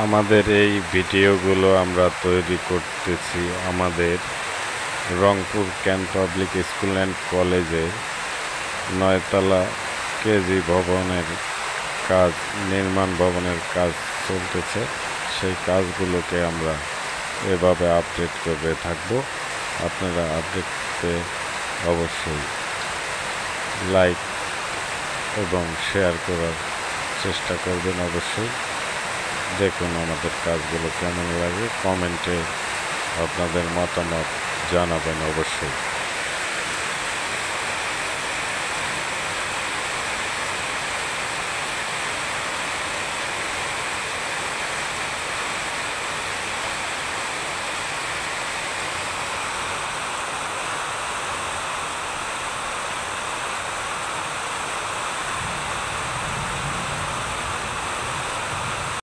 আমাদের এই ভিডিওগুলো আমরা তৈরি করতেছি আমাদের Rangpur can't public school and কলেজে 9তলা কেজি ভবনের কাজ নির্মাণ ভবনের কাজ চলতেছে। সেই কাজগুলোকে আমরা এভাবে আপডেট করে থাকব। আপনারা আপডেট পেয়ে অবশ্যই লাইক এবং শেয়ার করার চেষ্টা করবেন। অবশ্যই দেখুন আমাদের কাজগুলো কেমন লাগে, কমেন্টে আপনাদের মতামত জানাবেন অবশ্যই।